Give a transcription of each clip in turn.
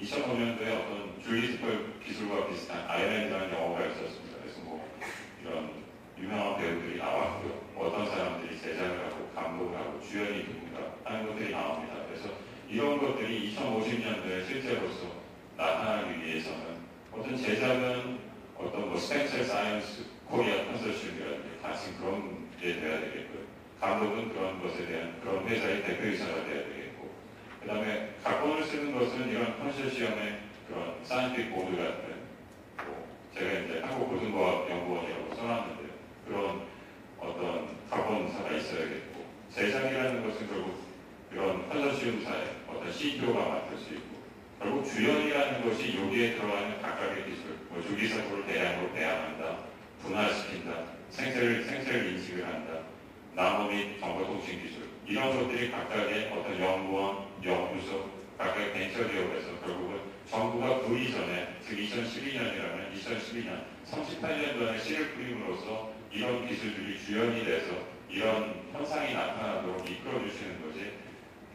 2005년도에 어떤 줄리스펄 기술과 비슷한 아일랜드라는 영화가 있었습니다. 그래서 뭐 이런 유명한 배우들이 나왔고요. 어떤 사람들이 제작을 하고 감독을 하고 주연이 누군가 하는 것들이 나옵니다. 그래서 이런 것들이 2050년도에 실제로서 나타나기 위해서는 어떤 제작은 어떤 뭐 스펜셜 사이언스 코리아 컨소시엄이라든지 같이 그런 게 돼야 되겠고요. 감독은 그런 것에 대한 그런 회사의 대표이사가 돼야 되겠고, 그 다음에 각본을 쓰는 것은 이런 컨소시엄의 그런 사이언틱 보드 같은, 뭐 제가 이제 한국고등과학연구원이라고 써놨는데요. 그런 어떤 각본사가 있어야겠고, 제작이라는 것은 결국 이런 컨소시엄사의 어떤 CEO가 맡을 수 있고, 결국 주연이라는 것이 여기에 들어가는 각각의 기술, 뭐 주기사고를 대량으로 배양한다, 분할시킨다, 생체를 인식을 한다, 나노 및 정보통신 기술, 이런 것들이 각각의 어떤 연구원, 연구소, 각각의 벤처기업에서 결국은 정부가 그 이전에, 즉 2012년이라면 2012년, 38년 전에 씨를 뿌림으로써 이런 기술들이 주연이 돼서 이런 현상이 나타나도록 이끌어주시는 것이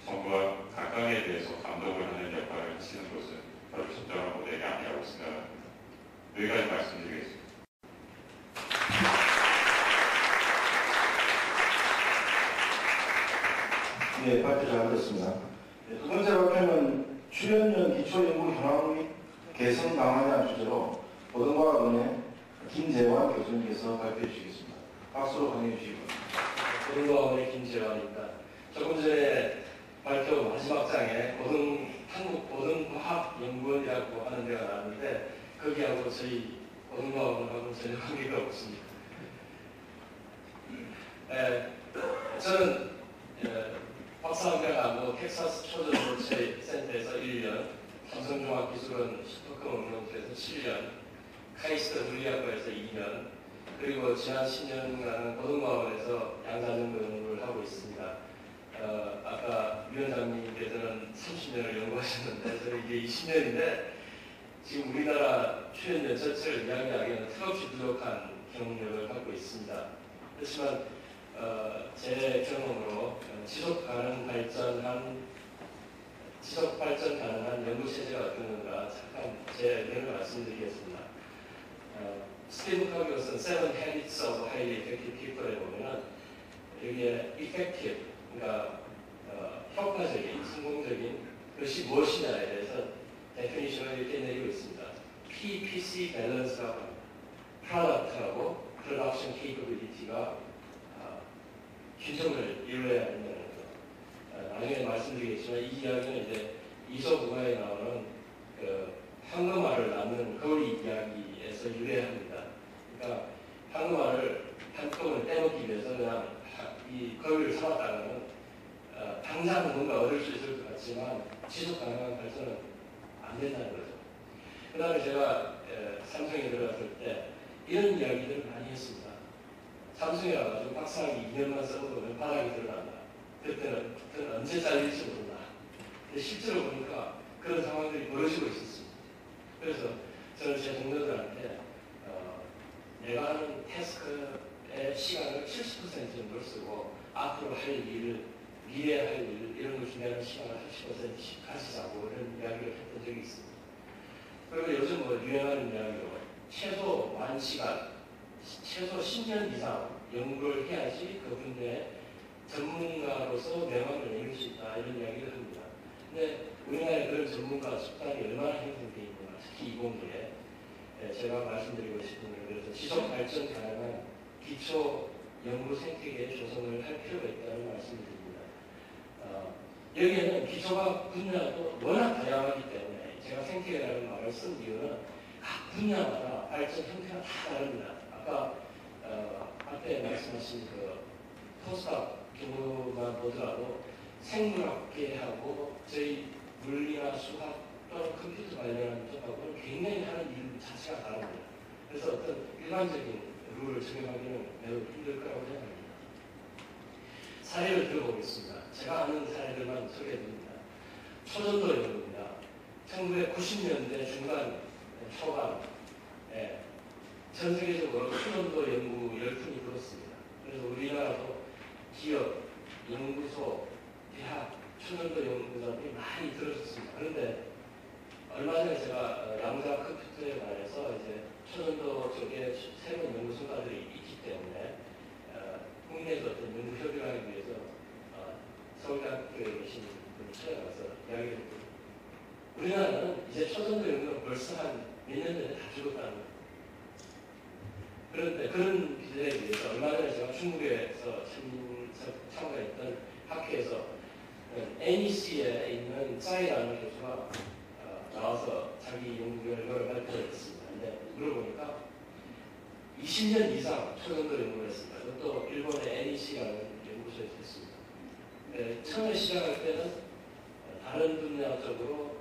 정부가 각각에 대해서 감독을 하는 역할을 하시는 것은 별로 적절한 모델이 아니라고 생각합니다. 여기까지 말씀드리겠습니다. 네, 발표 잘 들었습니다. 두 번째 발표는 출연연 기초연구 현황 및 개선 방안이라는 주제로 고등과학원의 김재환 교수님께서 발표해 주시겠습니다. 박수로 환영해 주시기 바랍니다. 고등과학원의 김재환입니다. 조금 전에 발표 마지막 장에 한국고등과학연구원이라고 하는 데가 나왔는데 거기하고 저희 고등과학원하고는 전혀 관계가 없습니다. 저는 박사학위하고 텍사스 초전도체 센터에서 1년, 삼성종합기술원 슈퍼컴업체에서 7년, 카이스트 물리학과에서 2년, 그리고 지난 10년간 고등과학원에서 양산연구 연구를 하고 있습니다. 아까 위원장님께서는 30년을 연구하셨는데 저는 이게 20년인데 지금 우리나라 출연연 전체를 이야기하기에는 턱없이 부족한 경력을 갖고 있습니다. 그렇지만 제 경험으로 지속 발전 가능한 연구 체제가 어떤 건가 잠깐 제 의견을 말씀드리겠습니다. 스티븐 커비것은 Seven Habits of Highly Effective People에 보면은 여기에 effective, 그러니까 효과적인, 성공적인 것이 무엇이냐에 대해서 데피니션을 이렇게 내리고 있습니다. PPC 밸런스가 product하고 production capability가 균형을 이루어야 한다는 거죠. 나중에 말씀드리겠지만 이 이야기는 이제 이소부가에 나오는 그 황금알을 낳는 거리 이야기에서 유래합니다. 그러니까 황금알을 한꺼번에 떼먹기 위해서 그냥 이 거리를 삼았다가는 당장 뭔가 얻을 수 있을 것 같지만 지속 가능한 발전은 안 된다는 거죠. 그 다음에 제가 삼성에 들어갔을 때 이런 이야기들을 많이 했습니다. 삼성에 와가지고 박사학위 2년만 써도 왼바닥이 들어간다. 그때는 언제 잘릴지 모른다. 근데 실제로 보니까 그런 상황들이 벌어지고 있었습니다. 그래서 저는 제 동료들한테 내가 하는 태스크의 시간을 70% 정도를 쓰고 앞으로 할 일, 미래에 할 일, 이런 걸 준비하는 시간을 80%씩 가지자고 이런 이야기를 했던 적이 있습니다. 그리고 요즘 뭐 유행하는 이야기로 최소 만 시간, 최소 10년 이상 연구를 해야지 그 분야의 전문가로서 명함을 내밀 수 있다 이런 이야기를 합니다. 근데 우리나라에 그런 전문가 집단이 얼마나 형성되어 있는가, 특히 이공계에 제가 말씀드리고 싶은 건 그래서 지속 발전 가능한 기초 연구 생태계 조성을 할 필요가 있다는 말씀을 드립니다. 여기에는 기초과학 분야도 워낙 다양하기 때문에 제가 생태계라는 말을 쓴 이유는 각 분야마다 발전 형태가 다 다릅니다. 아까 앞에 말씀하신 그 포스트학 경우만 보더라도 생물학계하고 저희 물리나 수학 또는 컴퓨터 관련한 쪽하고는 굉장히 하는 일 자체가 다릅니다. 그래서 어떤 일반적인 룰을 적용하기는 매우 힘들 거라고 생각합니다. 사례를 들어보겠습니다. 제가 아는 사례들만 소개해드립니다. 초전도 연구입니다. 1990년대 중반 초반에 전 세계적으로 초전도 연구 열풍이 불었습니다. 그래서 우리나라도 기업, 연구소, 대학, 초전도 연구자들이 많이 들어섰습니다. 그런데 얼마 전에 제가 양자 컴퓨터에 관해서 이제 초전도 쪽에 새로운 연구 성과들이 있기 때문에 국내에서 어떤 연구 협의를 하기 위해서 서울대학교에 계신 분이 찾아가서 이야기를 했거든요. 우리나라는 이제 초전도 연구가 벌써 한 몇 년 전에 다 죽었다는 거예요. 그런데 그런 기대에 의해서 얼마 전에 제가 중국에서 참가했던 학회에서 NEC에 있는 짜이라는 교수가 나와서 자기 연구 결과를 발표를 했습니다. 근데 물어보니까 20년 이상 초전도 연구를 했습니다. 그것도 일본의 NEC라는 연구소에서 했습니다. 처음에 시작할 때는 다른 분야적으로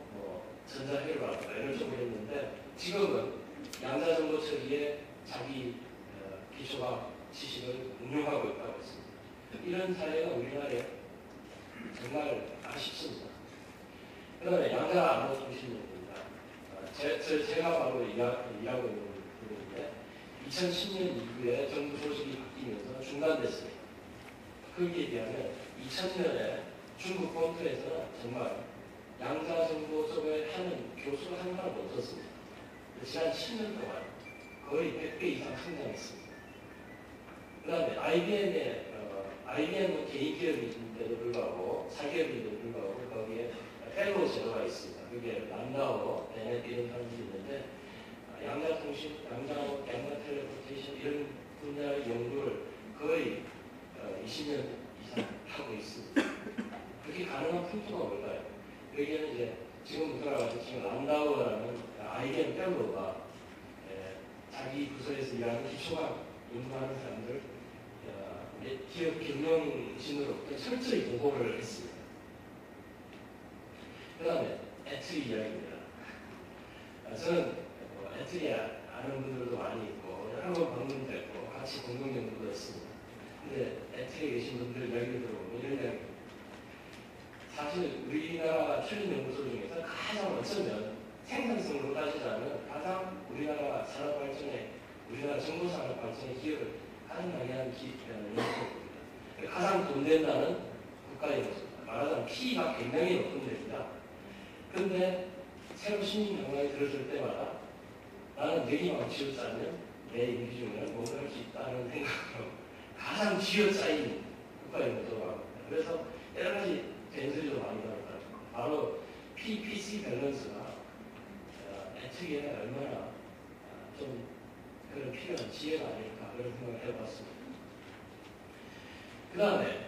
전자회로라든가 이런 쪽으로 했는데 지금은 양자정보 처리에 자기 기초과학 지식을 응용하고 있다고 했습니다. 이런 사례가 우리나라에 정말 아쉽습니다. 그 다음에 양자암호통신연구입니다. 제가 바로 일하고 있는 부분인데 2010년 이후에 정부 조직이 바뀌면서 중단됐습니다. 거기에 비하면 2000년에 중국 본토에서는 정말 양자정보 쪽에 하는 교수가 한 사람도 없었습니다. 지난 10년 동안 거의 100배 이상 성장했습니다. 그 다음에 IBM은 개인 기업인데도 불구하고 사기업인데도 불구하고 거기에 펠로우 제도가 있습니다. 그게 란다오, 베넷 이런 사람들이 있는데 양자통신, 양자텔레포테이션 이런 분야의 연구를 거의 20년 이상 하고 있습니다. 그렇게 가능한 풍토가 뭘까요? 여기에는 이제 지금 우리나라가 지금 란다오라는 IBM 펠로우가 자기 부서에서 일하는 기초과학 연구하는 사람들 기업 경영진으로부터 철저히 보고를 했습니다. 그 다음에 애트리 이야기입니다. 저는 애트리 아는 분들도 많이 있고 여러 번 방문도 했고 같이 공동연구도 했습니다. 근데 애트리에 계신 분들 이야기를 들어보면 이런 이야기입니다. 사실 우리나라 출연연구소 중에서 가장 어쩌면 생산성으로 따지자면 가장 우리나라 산업발전에 우리나라 정보산업 발전에 기여를 가장 많이 하는 연구소입니다. 가장 돈 된다는 국가연구소입니다. 말하자면 P가 굉장히 높은 데입니다. 그런데 새로 신민경영이 들어줄 때마다 나는 내기만 쥐어짜면 내 임기 중에는 뭔가 할 수 있다는 생각으로 가장 쥐어짜인 국가연구소가 합니다. 그래서 여러 가지 벤슬리도 많이 나왔다. 바로 PPC 밸런스가 애트리에 얼마나 좀 그런 필요한 지혜가 아닐까 그런 생각을 해봤습니다. 그 다음에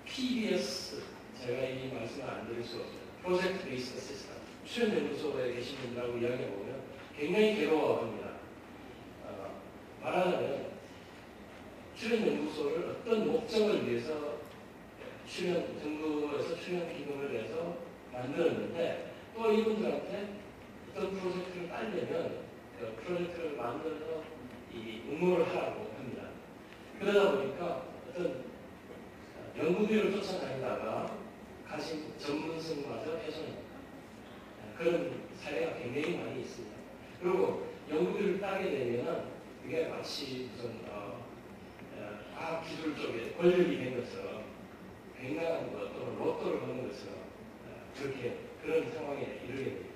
PBS 제가 이 말씀을 안 드릴 수 없어요. 프로젝트 베이스 시스템 출연연구소에 계신 분들하고 이야기해보면 굉장히 괴로워합니다. 말하자면 출연연구소를 어떤 목적을 위해서 정부에서 출연 기금을 내서 만들었는데 또 이분들한테 어떤 프로젝트를 따려면 그 프로젝트를 만들어서 이 응모를 하라고 합니다. 그러다 보니까 어떤 연구비를 쫓아다니다가 가진 전문성마저 훼손합니다. 그런 사례가 굉장히 많이 있습니다. 그리고 연구비를 따게 되면 이게 마치 무슨 과학기술 쪽에 권력이 된 것처럼 굉장한 것 또는 로또를 거는 것처럼 그런 상황에 이르게 됩니다.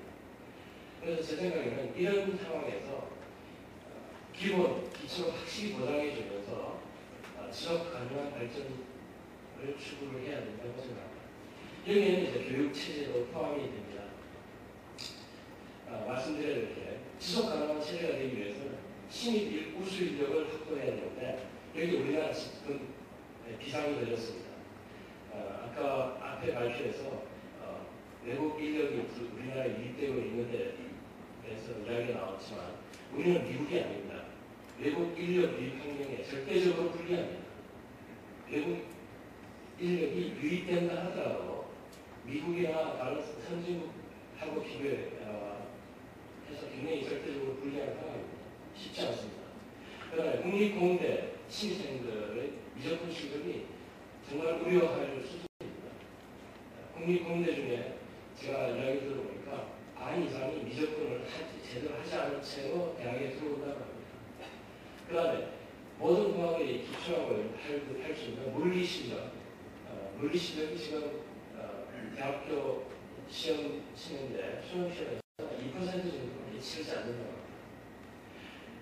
그래서 제 생각에는 이런 상황에서 기본 기초를 확실히 보장해 주면서 지속 가능한 발전을 추구를 해야 된다고 생각합니다. 여기에는 이제 교육 체제도 포함이 됩니다. 말씀드려야 될 게 지속 가능한 체제가 되기 위해서는 신입 우수 인력을 확보해야 되는데 여기 우리나라 지금 비상이 걸렸습니다. 아까 앞에 발표에서 외국 인력이 우리나라에 유입되고 있는데 대해서 이야기가 나왔지만 우리는 미국이 아닙니다. 외국 인력 유입 환경에 절대적으로 불리합니다. 외국 인력이 유입된다 하더라도 미국이나 다른 선진국하고 비교해서 굉장히 절대적으로 불리한 상황입니다. 쉽지 않습니다. 그다음에 국립공대 신입생들의 미적분 실력이 정말 우려할 수준입니다. 국립공대 중에 제가 이야기 들어보니까 반 이상이 미적분을 제대로 하지 않은 채로 대학에 들어온다고 합니다. 그 다음에 모든 공학의 기초라고 할 수 있는 물리 실력, 물리 실력이 지금 대학교 시험 치는데 수능 시험에서 2% 정도밖에 치르지 않는다고 합니다.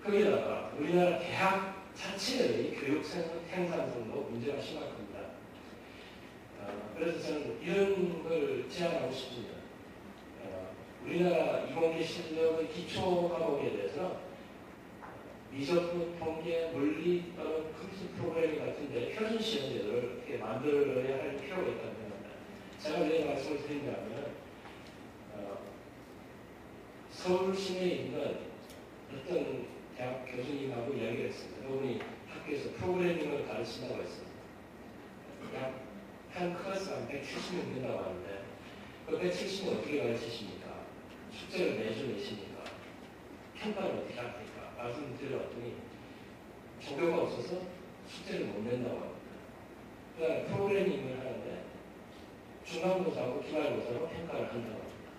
거기다가 우리나라 대학 자체의 교육 생산성도 문제가 심각합니다. 그래서 저는 이런 걸 제안하고 싶습니다. 우리나라 이공계 실력의 기초 과목에 대해서는 미적분, 통계, 물리 또는 컴퓨터 프로그래밍 같은데 표준 시험 제도를 이렇게 만들어야 할 필요가 있다고 생각합니다. 제가 왜 말씀을 드리냐면 서울 시내에 있는 어떤 대학 교수님하고 이야기를 했습니다. 그분이 학교에서 프로그래밍을 가르친다고 했습니다. 한 클래스가 170명 된다고 하는데 그 170명 어떻게 가르치십니까? 숙제를 매주 내십니까? 평가를 어떻게 합니까? 말씀드렸더니 종교가 없어서 숙제를 못 낸다고 합니다. 그 다음에 프로그래밍을 하는데 중간고사하고 기말고사로 평가를 한다고 합니다.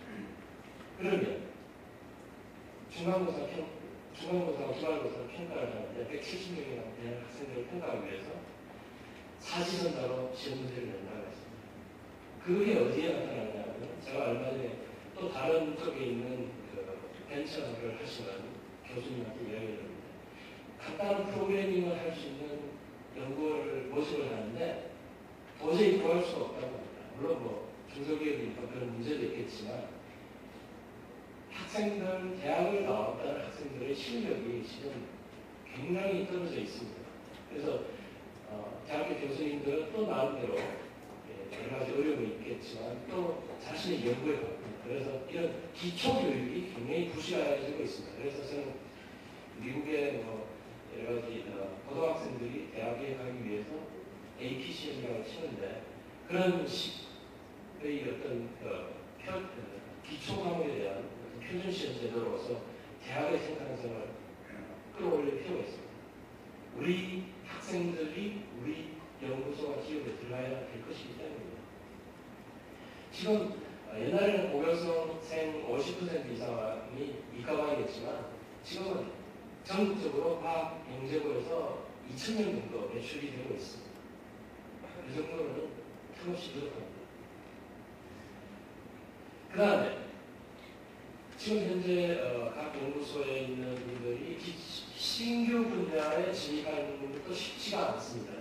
그러면 중간고사하고 기말고사로 평가를 하는데 170명이라는 대학 학생들을 평가하기 위해서 사지선다로 시험 문제를 낸다고 했습니다. 그게 어디에 나타나냐면 제가 얼마 전에 또 다른 쪽에 있는 벤처를 하시는 교수님한테 이야기를 했는데 간단한 프로그래밍을 할 수 있는 연구를 모집을 하는데 도저히 구할 수가 없다고 합니다. 물론 뭐 중소기업이니까 그런 문제도 있겠지만 학생들, 대학을 나왔다는 학생들의 실력이 지금 굉장히 떨어져 있습니다. 그래서 대학교 교수님들은 또 나름대로 여러 가지 어려움이 있겠지만 또 자신의 연구에 바쁩니다. 그래서 이런 기초교육이 굉장히 부실해지고 있습니다. 그래서 저는 미국의 여러 가지 고등학생들이 대학에 가기 위해서 AP 시험이라고 치는데 그런 식의 어떤 기초 과목에 대한 표준 시험 제도로서 대학의 생산성을 끌어올릴 필요가 있습니다. 우리 학생들이 우리 연구소와 기업에 들어가야 될 것이기 때문입니다. 지금 옛날에는 고교생생 50% 이상이 이과반이겠지만 지금은 전국적으로 과학 영재고에서 2,000명 정도 매출이 되고 있습니다. 이 정도는 틈없이 부족합니다. 그 다음에 지금 현재 각 연구소에 있는 분들이 신규 분야에 진입하는 것도 쉽지가 않습니다.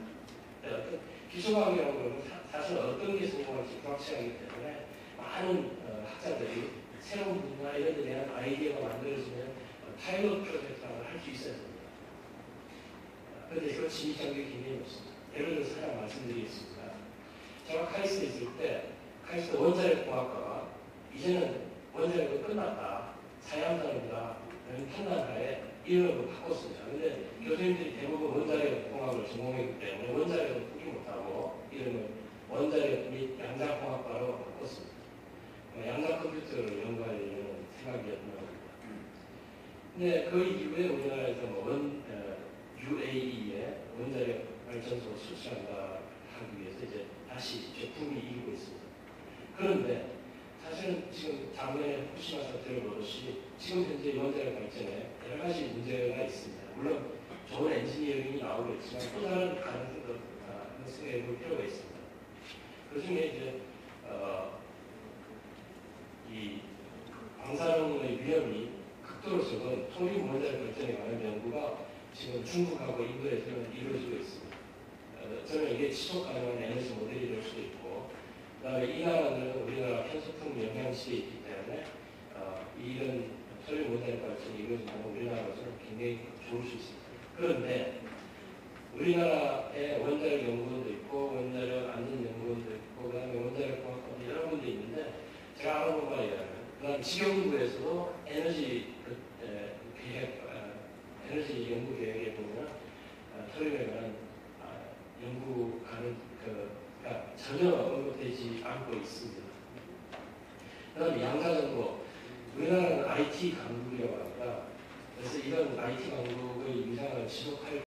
어떤 기초과학이라고 하면 사실 어떤 게 성공할지 불확실하기 때문에 많은 학자들이 새로운 분야 이런 데 대한 아이디어가 만들어지면 파일럿 프로젝트를 할 수 있어야 됩니다. 그런데 그 진입 장벽이 굉장히 높습니다. 예를 들어서 하나 말씀드리겠습니다. 제가 카이스트에 있을 때 카이스트 원자력 공학과가 이제는 원자력은 끝났다. 사양산업이다. 라는 판단하에 이름을 바꿨습니다. 그런데 교수님들이 대부분 원자력 공학을 전공했기 때문에 원자력은 포기 못하고 이름을 원자력 및 양자공학과로 바꿨습니다. 양자 컴퓨터를 연구하려는 생각이었던 겁니다. 근데 그 이후에 우리나라에서 UAE에 원자력 발전소를 수출한다 하기 위해서 이제 다시 제품이 이루고 있습니다. 그런데 사실은 지금 작년에 후쿠시마 사태를 보듯이 지금 현재 원자력 발전에 여러 가지 문제가 있습니다. 물론 좋은 엔지니어링이 나오겠지만 또 다른 가능성도 생각해 볼 필요가 있습니다. 그 중에 이제 이 방사능의 위험이 극도로 적은 토리움 원자력 발전에 관한 연구가 지금 중국하고 인도에서는 이루어지고 있습니다. 저는 이게 지속 가능한 에너지 모델이 될 수도 있고 그다음에 이 나라들은 우리나라 편소풍 영향시에 있기 때문에 이런 토리움 원자력 발전이 이루어진다면 우리나라로서는 굉장히 좋을 수 있습니다. 그런데 우리나라에 원자력 연구원도 있고 원자력 안전 연구원도 있고 그다음에 원자력 공학원도 여러 군데 있는데 제가 알아본 바에 의하면 그다음 지경부에서도 에너지 계획, 에너지 연구 계획에 보면 토리움에 관한 연구하는 전혀 언급되지 않고 있습니다. 그다음에 양자정보, 우리나라는 IT 강국이라고 합니다. 그래서 이런 IT 강국의 위상을 지속할